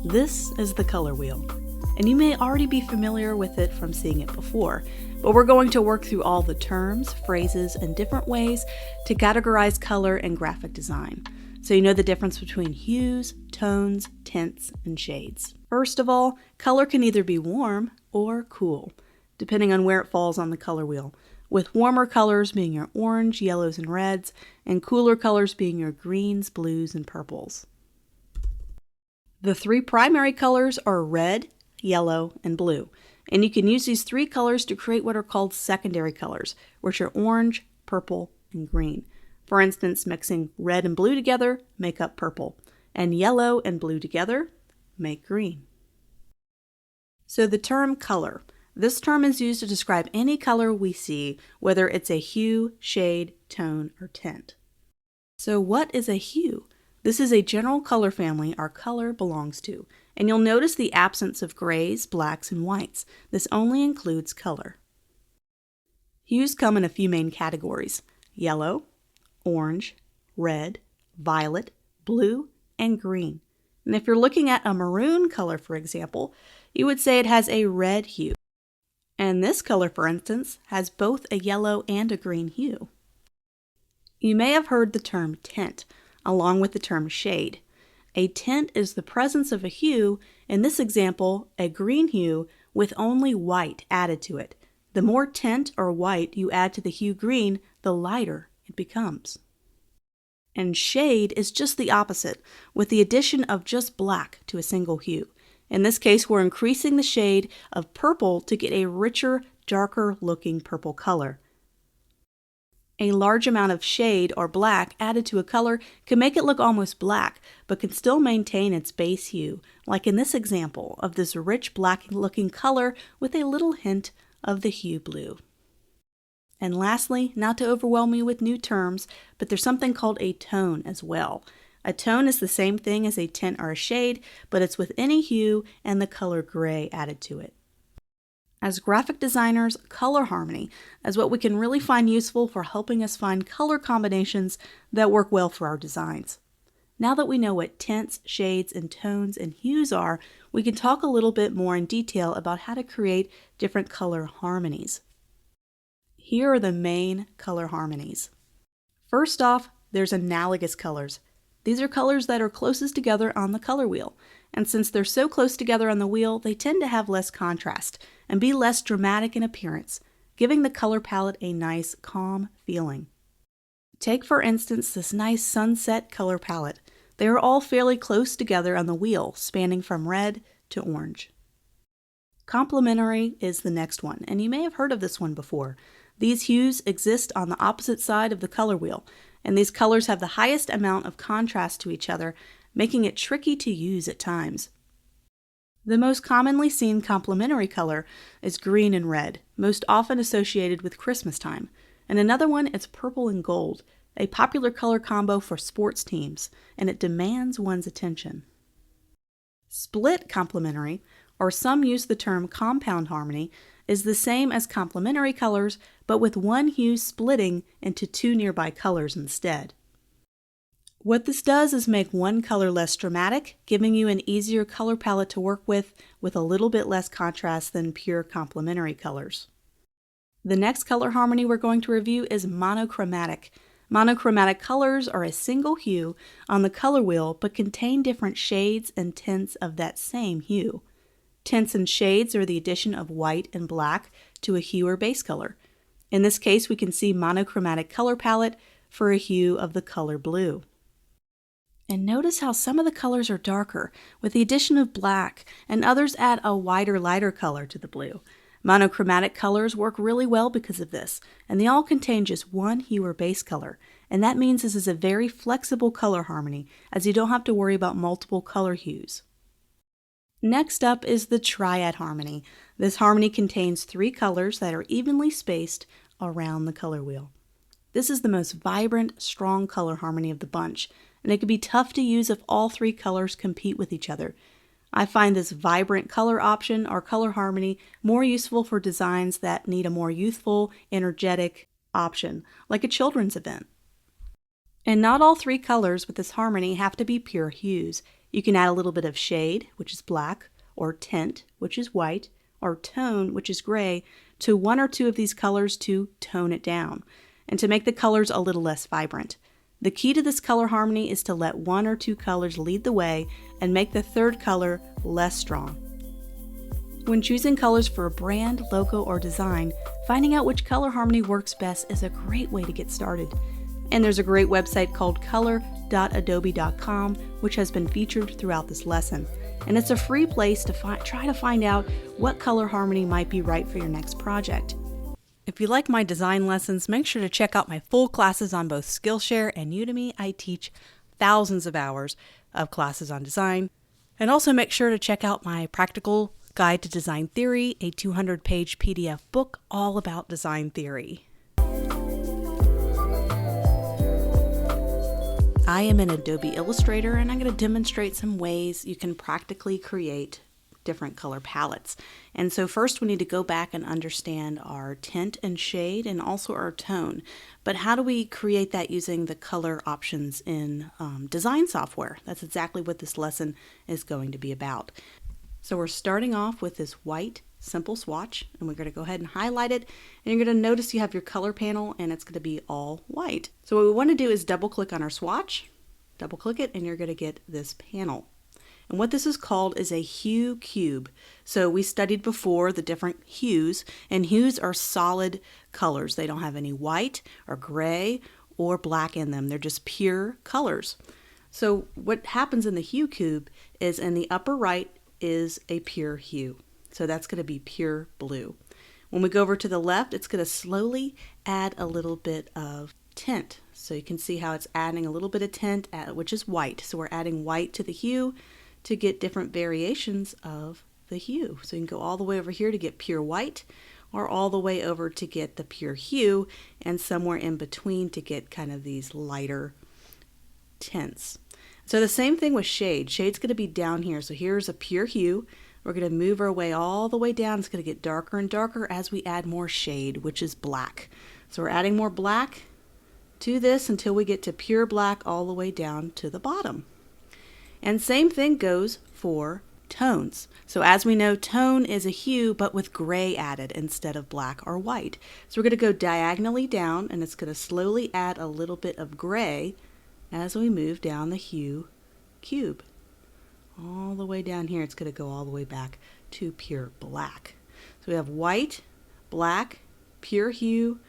This is the color wheel, and you may already be familiar with it from seeing it before, but we're going to work through all the terms, phrases, and different ways to categorize color in graphic design, so you know the difference between hues, tones, tints, and shades. First of all, color can either be warm or cool, depending on where it falls on the color wheel, with warmer colors being your orange, yellows, and reds, and cooler colors being your greens, blues, and purples. The three primary colors are red, yellow, and blue, and you can use these three colors to create what are called secondary colors, which are orange, purple, and green. For instance, mixing red and blue together make up purple, and yellow and blue together make green. So the term color. This term is used to describe any color we see, whether it's a hue, shade, tone, or tint. So what is a hue? This is a general color family our color belongs to, and you'll notice the absence of grays, blacks, and whites. This only includes color. Hues come in a few main categories: yellow, orange, red, violet, blue, and green. And if you're looking at a maroon color, for example, you would say it has a red hue. And this color, for instance, has both a yellow and a green hue. You may have heard the term tint, along with the term shade. A tint is the presence of a hue, in this example, a green hue with only white added to it. The more tint or white you add to the hue green, the lighter it becomes. And shade is just the opposite, with the addition of just black to a single hue. In this case, we're increasing the shade of purple to get a richer, darker looking purple color. A large amount of shade or black added to a color can make it look almost black, but can still maintain its base hue, like in this example of this rich black looking color with a little hint of the hue blue. And lastly, not to overwhelm you with new terms, but there's something called a tone as well. A tone is the same thing as a tint or a shade, but it's with any hue and the color gray added to it. As graphic designers, color harmony is what we can really find useful for helping us find color combinations that work well for our designs. Now that we know what tints, shades, and tones and hues are, we can talk a little bit more in detail about how to create different color harmonies. Here are the main color harmonies. First off, there's analogous colors. These are colors that are closest together on the color wheel, and since they're so close together on the wheel, they tend to have less contrast and be less dramatic in appearance, giving the color palette a nice, calm feeling. Take, for instance, this nice sunset color palette. They are all fairly close together on the wheel, spanning from red to orange. Complementary is the next one, and you may have heard of this one before. These hues exist on the opposite side of the color wheel, and these colors have the highest amount of contrast to each other, making it tricky to use at times. The most commonly seen complementary color is green and red, most often associated with Christmas time, and another one is purple and gold, a popular color combo for sports teams, and it demands one's attention. Split complementary, or some use the term compound harmony, is the same as complementary colors, but with one hue splitting into two nearby colors instead. What this does is make one color less dramatic, giving you an easier color palette to work with a little bit less contrast than pure complementary colors. The next color harmony we're going to review is monochromatic. Monochromatic colors are a single hue on the color wheel but contain different shades and tints of that same hue. Tints and shades are the addition of white and black to a hue or base color. In this case, we can see monochromatic color palette for a hue of the color blue. And notice how some of the colors are darker with the addition of black, and others add a wider, lighter color to the blue. Monochromatic colors work really well because of this, and they all contain just one hue or base color, and that means this is a very flexible color harmony, as you don't have to worry about multiple color hues. Next up is the Triad Harmony. This harmony contains three colors that are evenly spaced around the color wheel. This is the most vibrant, strong color harmony of the bunch, and it can be tough to use if all three colors compete with each other. I find this vibrant color option or color harmony more useful for designs that need a more youthful, energetic option, like a children's event. And not all three colors with this harmony have to be pure hues. You can add a little bit of shade, which is black, or tint, which is white, or tone, which is gray, to one or two of these colors to tone it down, and to make the colors a little less vibrant. The key to this color harmony is to let one or two colors lead the way and make the third color less strong. When choosing colors for a brand, logo, or design, finding out which color harmony works best is a great way to get started. And there's a great website called color.adobe.com, which has been featured throughout this lesson. And it's a free place to try to find out what color harmony might be right for your next project. If you like my design lessons, make sure to check out my full classes on both Skillshare and Udemy. I teach thousands of hours of classes on design. And also make sure to check out my Practical Guide to Design Theory, a 200-page PDF book all about design theory. I am in Adobe Illustrator, and I'm going to demonstrate some ways you can practically create different color palettes. And so first we need to go back and understand our tint and shade and also our tone. But how do we create that using the color options in design software? That's exactly what this lesson is going to be about. So we're starting off with this white simple swatch, and we're going to go ahead and highlight it, and you're going to notice you have your color panel and it's going to be all white. So what we want to do is double click on our swatch, double click it, and you're going to get this panel. And what this is called is a hue cube. So we studied before the different hues, and hues are solid colors. They don't have any white or gray or black in them. They're just pure colors. So what happens in the hue cube is in the upper right is a pure hue. So that's going to be pure blue. When we go over to the left, it's going to slowly add a little bit of tint. So you can see how it's adding a little bit of tint, which is white. So we're adding white to the hue to get different variations of the hue. So you can go all the way over here to get pure white, or all the way over to get the pure hue, and somewhere in between to get kind of these lighter tints. So the same thing with shade. Shade's going to be down here. So here's a pure hue. We're going to move our way all the way down. It's going to get darker and darker as we add more shade, which is black. So we're adding more black to this until we get to pure black all the way down to the bottom. And same thing goes for tones. So as we know, tone is a hue, but with gray added instead of black or white. So we're going to go diagonally down, and it's going to slowly add a little bit of gray as we move down the hue cube. All the way down here, it's going to go all the way back to pure black. So we have white, black, pure hue,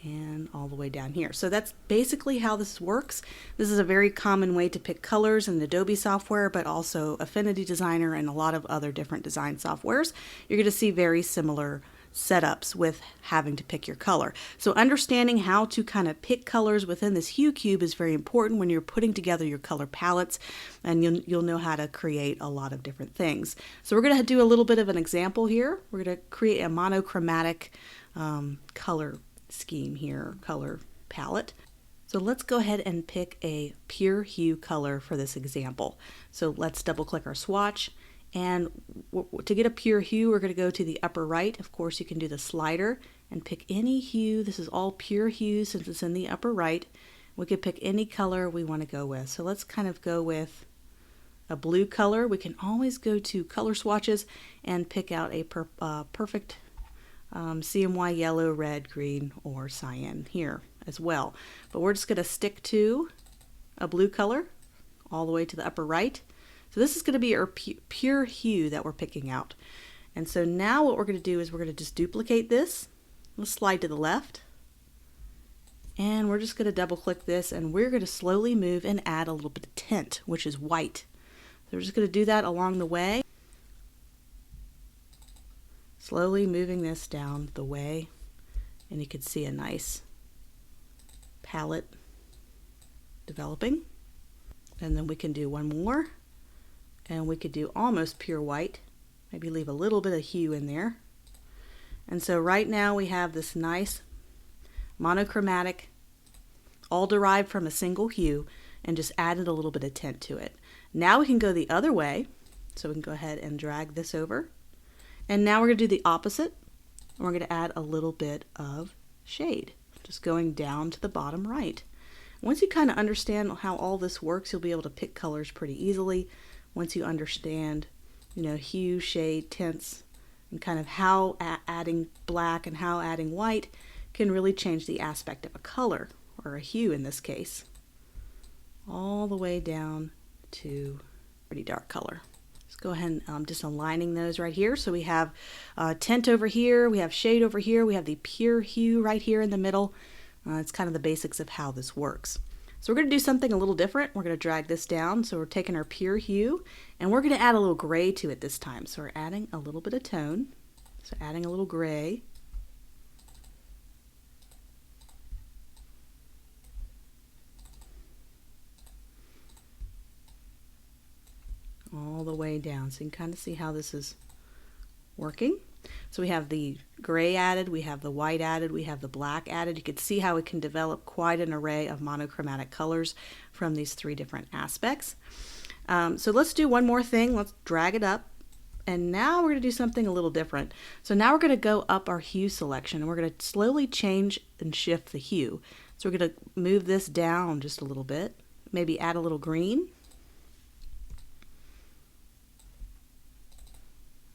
and all the way down here. So that's basically how this works. This is a very common way to pick colors in Adobe software, but also Affinity Designer and a lot of other different design softwares. You're going to see very similar setups with having to pick your color. So understanding how to kind of pick colors within this hue cube is very important when you're putting together your color palettes, and you'll know how to create a lot of different things. So we're going to do a little bit of an example here. We're going to create a monochromatic color scheme here, color palette. So let's go ahead and pick a pure hue color for this example. So let's double click our swatch, and to get a pure hue, we're going to go to the upper right. Of course, you can do the slider and pick any hue. This is all pure hue since it's in the upper right. We could pick any color we want to go with. So let's kind of go with a blue color. We can always go to color swatches and pick out a perfect CMY yellow, red, green, or cyan here as well. But we're just going to stick to a blue color all the way to the upper right. So this is going to be our pure hue that we're picking out. And so now what we're going to do is we're going to just duplicate this. Let's slide to the left. And we're just going to double click this, and we're going to slowly move and add a little bit of tint, which is white. So we're just going to do that along the way. Slowly moving this down the way, and you can see a nice palette developing. And then we can do one more, and we could do almost pure white, maybe leave a little bit of hue in there. And so right now we have this nice monochromatic, all derived from a single hue, and just added a little bit of tint to it. Now we can go the other way, so we can go ahead and drag this over. And now we're going to do the opposite, and we're going to add a little bit of shade, just going down to the bottom right. Once you kind of understand how all this works, you'll be able to pick colors pretty easily. Once you understand, you know, hue, shade, tints, and kind of how adding black and how adding white can really change the aspect of a color, or a hue in this case, all the way down to pretty dark color. Let's go ahead and just aligning those right here. So we have tint over here, we have shade over here, we have the pure hue right here in the middle. It's kind of the basics of how this works. So we're going to do something a little different. We're going to drag this down. So we're taking our pure hue and we're going to add a little gray to it this time. So we're adding a little bit of tone. So adding a little gray. All the way down. So you can kind of see how this is working. So we have the gray added, we have the white added, we have the black added. You can see how it can develop quite an array of monochromatic colors from these three different aspects. So let's do one more thing. Let's drag it up. And now we're going to do something a little different. So now we're going to go up our hue selection and we're going to slowly change and shift the hue. So we're going to move this down just a little bit, maybe add a little green.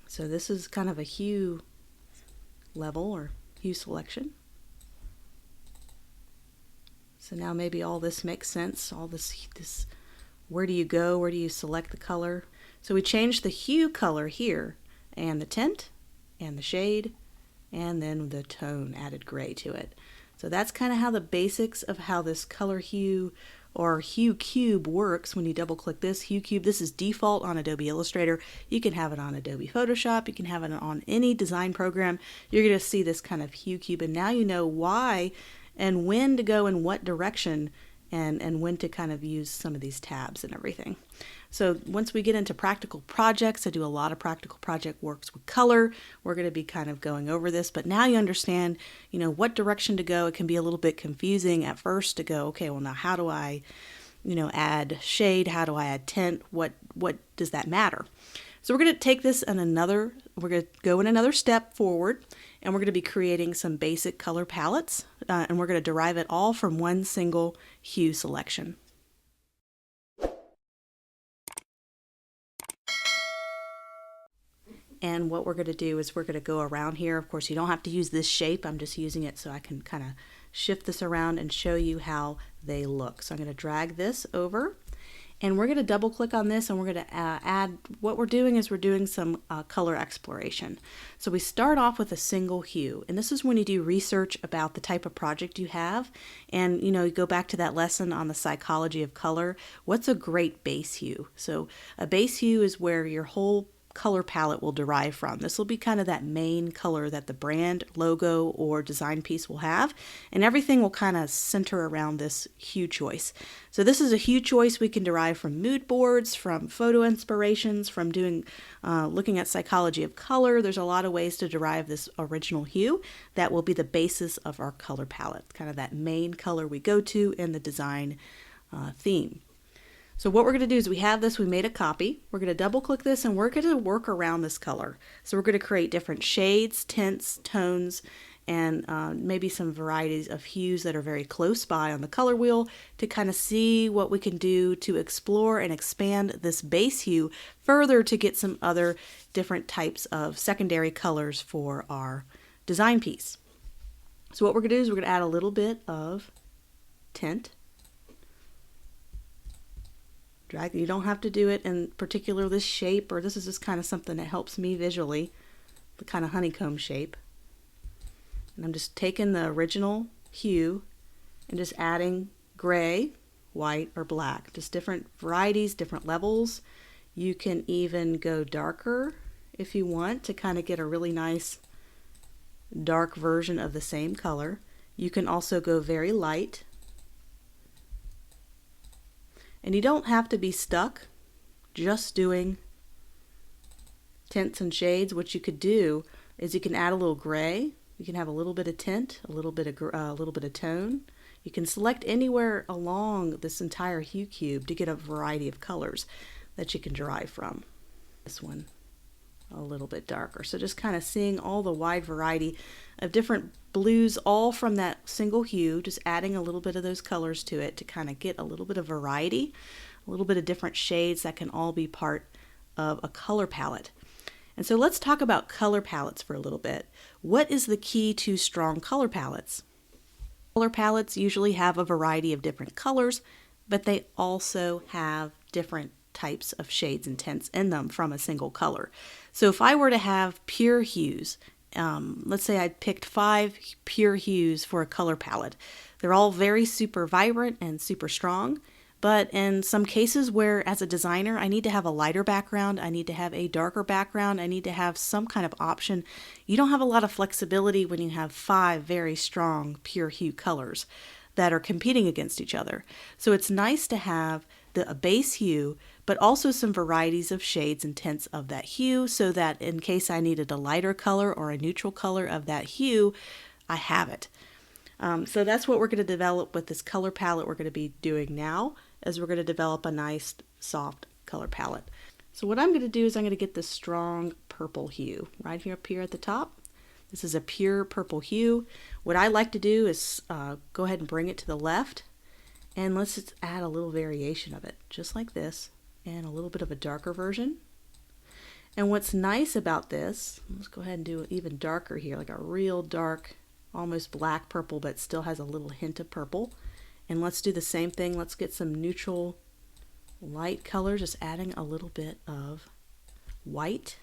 So this is kind of a hue level or hue selection. So now maybe all this makes sense. All this, where do you go? Where do you select the color? So we changed the hue color here, and the tint, and the shade, and then the tone added gray to it. So that's kind of how the basics of how this color hue or Hue Cube works. When you double click this, Hue Cube, this is default on Adobe Illustrator. You can have it on Adobe Photoshop, you can have it on any design program. You're going to see this kind of Hue Cube, and now you know why and when to go in what direction and when to kind of use some of these tabs and everything. So once we get into practical projects, I do a lot of practical project works with color. We're going to be kind of going over this, but now you understand, you know, what direction to go. It can be a little bit confusing at first to go, okay, well now how do I, you know, add shade? How do I add tint? What does that matter? So we're going to take this in we're going to go in another step forward, and we're going to be creating some basic color palettes, and we're going to derive it all from one single hue selection. And what we're going to do is we're going to go around here. Of course, you don't have to use this shape. I'm just using it so I can kind of shift this around and show you how they look. So I'm going to drag this over, and we're going to double click on this, and we're going to add, what we're doing is we're doing some color exploration. So we start off with a single hue, and this is when you do research about the type of project you have, and you know, you go back to that lesson on the psychology of color. What's a great base hue? So a base hue is where your whole color palette will derive from. This will be kind of that main color that the brand, logo, or design piece will have, and everything will kind of center around this hue choice. So this is a hue choice we can derive from mood boards, from photo inspirations, from doing looking at psychology of color. There's a lot of ways to derive this original hue that will be the basis of our color palette, kind of that main color we go to in the design theme. So what we're going to do is we have this, we made a copy. We're going to double click this and we're going to work around this color. So we're going to create different shades, tints, tones, and maybe some varieties of hues that are very close by on the color wheel to kind of see what we can do to explore and expand this base hue further to get some other different types of secondary colors for our design piece. So what we're going to do is we're going to add a little bit of tint. Drag. You don't have to do it in particular this shape, or this is just kind of something that helps me visually, the kind of honeycomb shape. And I'm just taking the original hue and just adding gray, white, or black. Just different varieties, different levels. You can even go darker if you want to kind of get a really nice dark version of the same color. You can also go very light. And you don't have to be stuck just doing tints and shades. What you could do is you can add a little gray. You can have a little bit of tint, a little bit of tone. You can select anywhere along this entire hue cube to get a variety of colors that you can derive from. This one a little bit darker. So just kind of seeing all the wide variety of different blues, all from that single hue, just adding a little bit of those colors to it to kind of get a little bit of variety, a little bit of different shades that can all be part of a color palette. And so let's talk about color palettes for a little bit. What is the key to strong color palettes? Color palettes usually have a variety of different colors, but they also have different types of shades and tints in them from a single color. So if I were to have pure hues, let's say I picked 5 pure hues for a color palette. They're all very super vibrant and super strong, but in some cases where as a designer I need to have a lighter background, I need to have a darker background, I need to have some kind of option, you don't have a lot of flexibility when you have 5 very strong pure hue colors that are competing against each other. So it's nice to have a base hue, but also some varieties of shades and tints of that hue, so that in case I needed a lighter color or a neutral color of that hue, I have it. So that's what we're going to develop with this color palette we're going to be doing now, is we're going to develop a nice soft color palette. So what I'm going to do is I'm going to get this strong purple hue right here up here at the top. This is a pure purple hue. What I like to do is go ahead and bring it to the left, and let's just add a little variation of it, just like this, and a little bit of a darker version. And what's nice about this, let's go ahead and do it even darker here, like a real dark, almost black purple, but still has a little hint of purple. And let's do the same thing. Let's get some neutral light colors, just adding a little bit of white.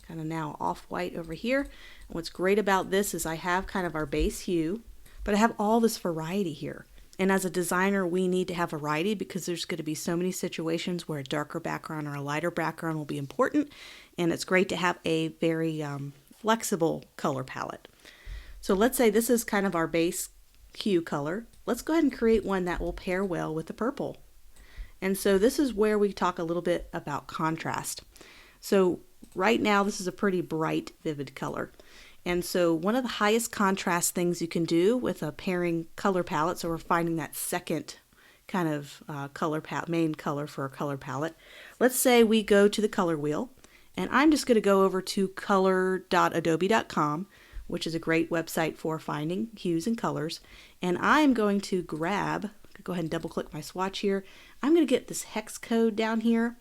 Kind of now off-white over here. And what's great about this is I have kind of our base hue, but I have all this variety here. And as a designer, we need to have variety because there's going to be so many situations where a darker background or a lighter background will be important. And it's great to have a very flexible color palette. So let's say this is kind of our base hue color. Let's go ahead and create one that will pair well with the purple. And so this is where we talk a little bit about contrast. So right now, this is a pretty bright, vivid color. And so one of the highest contrast things you can do with a pairing color palette, so we're finding that second kind of main color for a color palette. Let's say we go to the color wheel, and I'm just going to go over to color.adobe.com, which is a great website for finding hues and colors. And I'm going to go ahead and double click my swatch here. I'm going to get this hex code down here,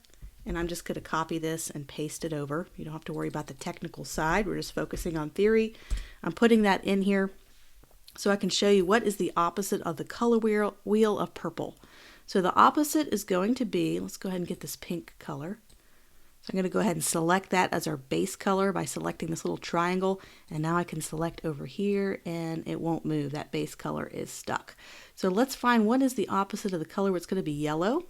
and I'm just going to copy this and paste it over. You don't have to worry about the technical side. We're just focusing on theory. I'm putting that in here so I can show you what is the opposite of the color wheel of purple. So the opposite is going to be, let's go ahead and get this pink color. So I'm going to go ahead and select that as our base color by selecting this little triangle, and now I can select over here and it won't move. That base color is stuck. So let's find what is the opposite of the color. It's going to be yellow.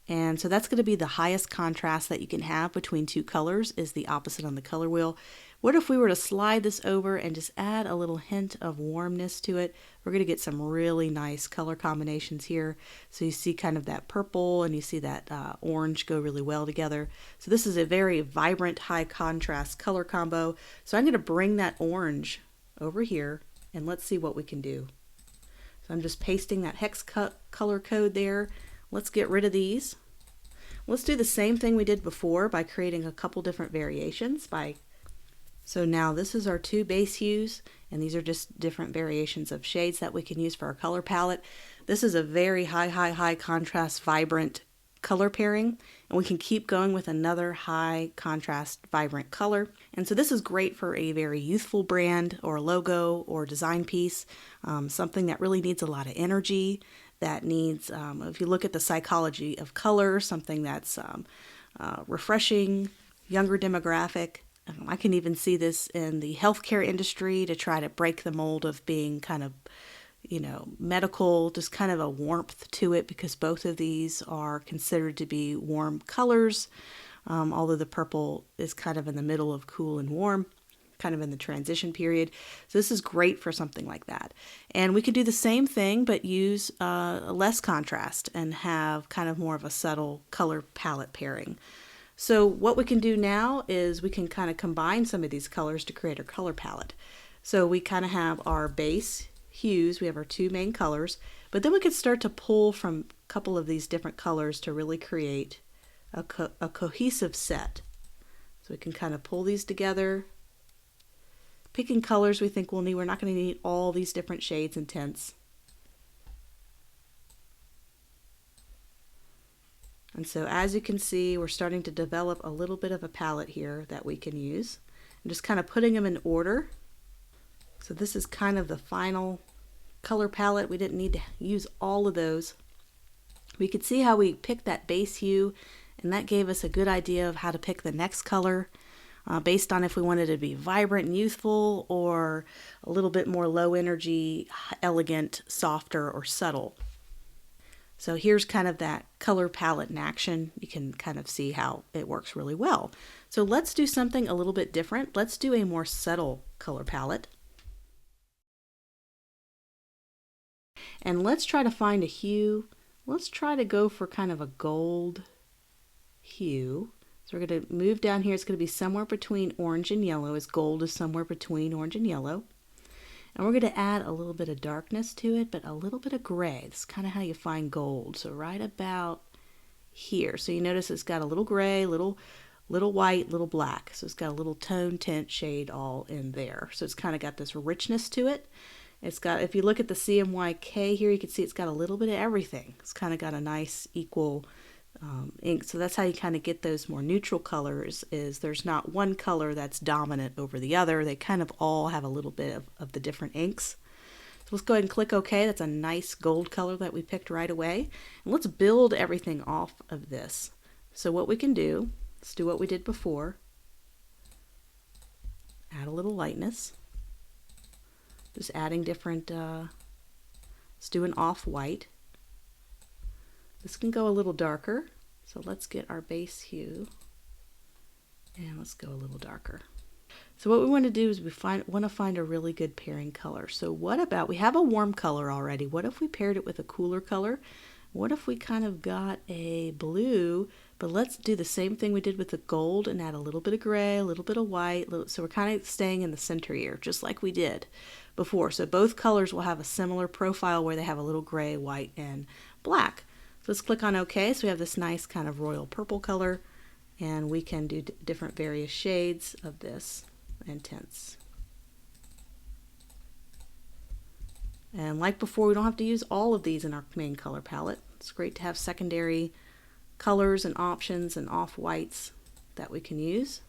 And so that's going to be the highest contrast that you can have between two colors, is the opposite on the color wheel. What if we were to slide this over and just add a little hint of warmness to it? We're going to get some really nice color combinations here. So you see kind of that purple and you see that orange go really well together. So this is a very vibrant, high contrast color combo. So I'm going to bring that orange over here and let's see what we can do. So I'm just pasting that hex color code there. Let's get rid of these. Let's do the same thing we did before by creating a couple different variations. So now this is our two base hues, and these are just different variations of shades that we can use for our color palette. This is a very high contrast, vibrant color pairing, and we can keep going with another high contrast, vibrant color. And so this is great for a very youthful brand or logo or design piece, something that really needs a lot of energy, that needs, if you look at the psychology of color, something that's refreshing, younger demographic. I can even see this in the healthcare industry to try to break the mold of being kind of, medical, just kind of a warmth to it, because both of these are considered to be warm colors, although the purple is kind of in the middle of cool and warm, kind of in the transition period. So this is great for something like that. And we could do the same thing, but use less contrast and have kind of more of a subtle color palette pairing. So what we can do now is we can kind of combine some of these colors to create our color palette. So we kind of have our base hues, we have our two main colors, but then we could start to pull from a couple of these different colors to really create a cohesive set. So we can kind of pull these together. Picking colors we think we'll need. We're not going to need all these different shades and tints. And so as you can see, we're starting to develop a little bit of a palette here that we can use. I'm just kind of putting them in order. So this is kind of the final color palette. We didn't need to use all of those. We could see how we picked that base hue, and that gave us a good idea of how to pick the next color based on if we wanted it to be vibrant and youthful or a little bit more low energy, elegant, softer, or subtle. So here's kind of that color palette in action. You can kind of see how it works really well. So let's do something a little bit different. Let's do a more subtle color palette. And let's try to find a hue. Let's try to go for kind of a gold hue. So we're going to move down here. It's going to be somewhere between orange and yellow, as gold is somewhere between orange and yellow. And we're going to add a little bit of darkness to it, but a little bit of gray. That's kind of how you find gold. So right about here. So you notice it's got a little gray, little white, little black. So it's got a little tone, tint, shade all in there. So it's kind of got this richness to it. It's got, if you look at the CMYK here, you can see it's got a little bit of everything. It's kind of got a nice equal ink. So that's how you kind of get those more neutral colors, is there's not one color that's dominant over the other. They kind of all have a little bit of the different inks. So let's go ahead and click OK. That's a nice gold color that we picked right away. And let's build everything off of this. So what we can do, let's do what we did before. Add a little lightness. Just adding different, let's do an off-white. This can go a little darker, so let's get our base hue and let's go a little darker. So what we want to do is we want to find a really good pairing color. So what about, we have a warm color already. What if we paired it with a cooler color? What if we kind of got a blue, but let's do the same thing we did with the gold and add a little bit of gray, a little bit of white. So we're kind of staying in the center here, just like we did before. So both colors will have a similar profile where they have a little gray, white, and black. So let's click on OK. So we have this nice kind of royal purple color, and we can do different various shades of this and tints. And like before, we don't have to use all of these in our main color palette. It's great to have secondary colors and options and off-whites that we can use.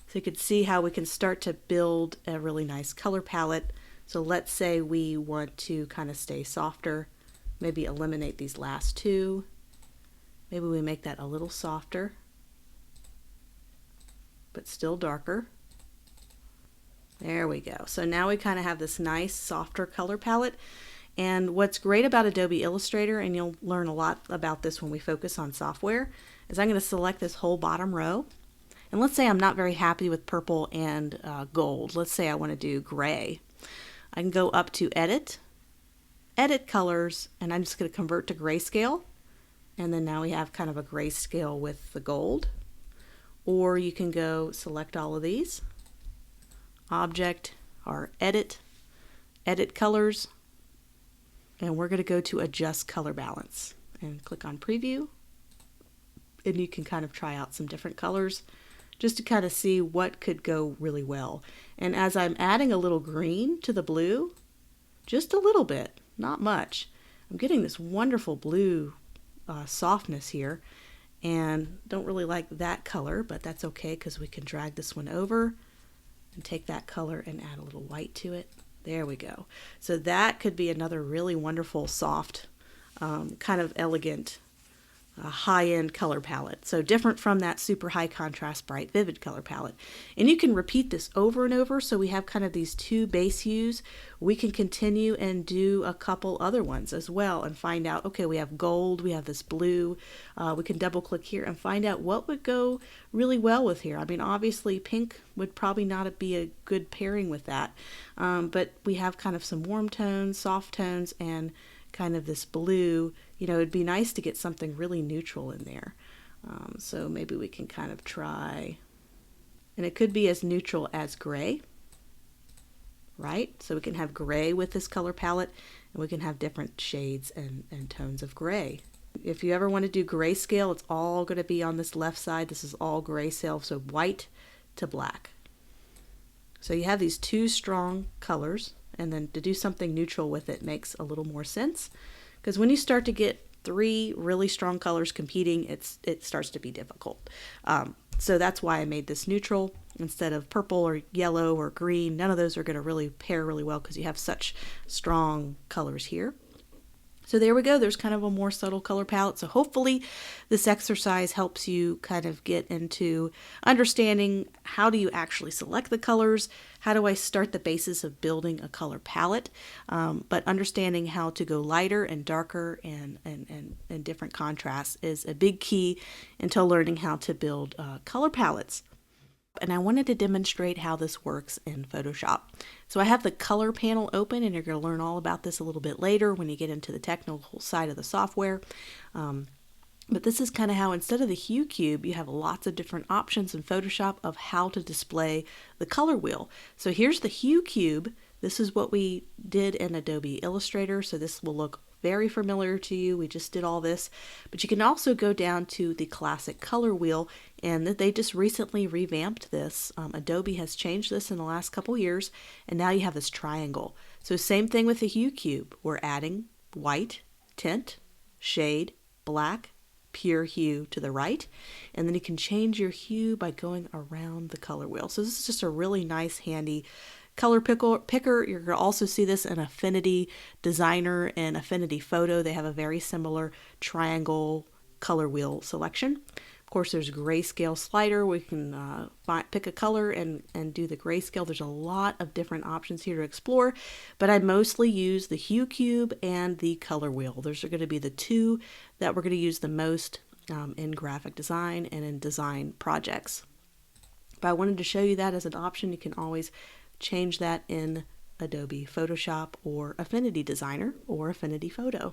So you can see how we can start to build a really nice color palette. So let's say we want to kind of stay softer, maybe eliminate these last two. Maybe we make that a little softer, but still darker. There we go. So now we kind of have this nice softer color palette. And what's great about Adobe Illustrator, and you'll learn a lot about this when we focus on software, is I'm going to select this whole bottom row. And let's say I'm not very happy with purple and gold. Let's say I want to do gray. I can go up to Edit, Edit Colors, and I'm just going to convert to grayscale. And then now we have kind of a grayscale with the gold. Or you can go select all of these. Object, or Edit, Edit Colors, and we're going to go to Adjust Color Balance and click on Preview, and you can kind of try out some different colors just to kind of see what could go really well. And as I'm adding a little green to the blue, just a little bit, not much, I'm getting this wonderful blue softness here, and don't really like that color, but that's okay because we can drag this one over and take that color and add a little white to it. There we go. So that could be another really wonderful, soft, kind of elegant, high-end color palette. So different from that super high contrast, bright, vivid color palette. And you can repeat this over and over. So we have kind of these two base hues. We can continue and do a couple other ones as well and find out, okay, we have gold, we have this blue. We can double click here and find out what would go really well with here. I mean, obviously pink would probably not be a good pairing with that. But we have kind of some warm tones, soft tones, and kind of this blue. You know, it'd be nice to get something really neutral in there. So maybe we can kind of try, and it could be as neutral as gray, right? So we can have gray with this color palette, and we can have different shades and tones of gray. If you ever want to do grayscale, it's all going to be on this left side. This is all grayscale, so white to black. So you have these two strong colors, and then to do something neutral with it makes a little more sense, because when you start to get three really strong colors competing, it starts to be difficult. So that's why I made this neutral instead of purple or yellow or green. None of those are going to really pair really well because you have such strong colors here. So there we go. There's kind of a more subtle color palette. So hopefully this exercise helps you kind of get into understanding how do you actually select the colors, how do I start the basis of building a color palette, but understanding how to go lighter and darker and different contrasts is a big key into learning how to build color palettes. And I wanted to demonstrate how this works in Photoshop. So I have the color panel open, and you're going to learn all about this a little bit later when you get into the technical side of the software. But this is kind of how, instead of the Hue Cube, you have lots of different options in Photoshop of how to display the color wheel. So here's the Hue Cube. This is what we did in Adobe Illustrator, so this will look very familiar to you. We just did all this, but you can also go down to the classic color wheel, and they just recently revamped this. Adobe has changed this in the last couple years, and now you have this triangle. So same thing with the Hue Cube. We're adding white, tint, shade, black, pure hue to the right, and then you can change your hue by going around the color wheel. So this is just a really nice, handy color picker. You're going to also see this in Affinity Designer and Affinity Photo. They have a very similar triangle color wheel selection. Of course, there's grayscale slider. We can pick a color and do the grayscale. There's a lot of different options here to explore, but I mostly use the Hue Cube and the color wheel. Those are going to be the two that we're going to use the most in graphic design and in design projects. But I wanted to show you that as an option. You can always change that in Adobe Photoshop or Affinity Designer or Affinity Photo.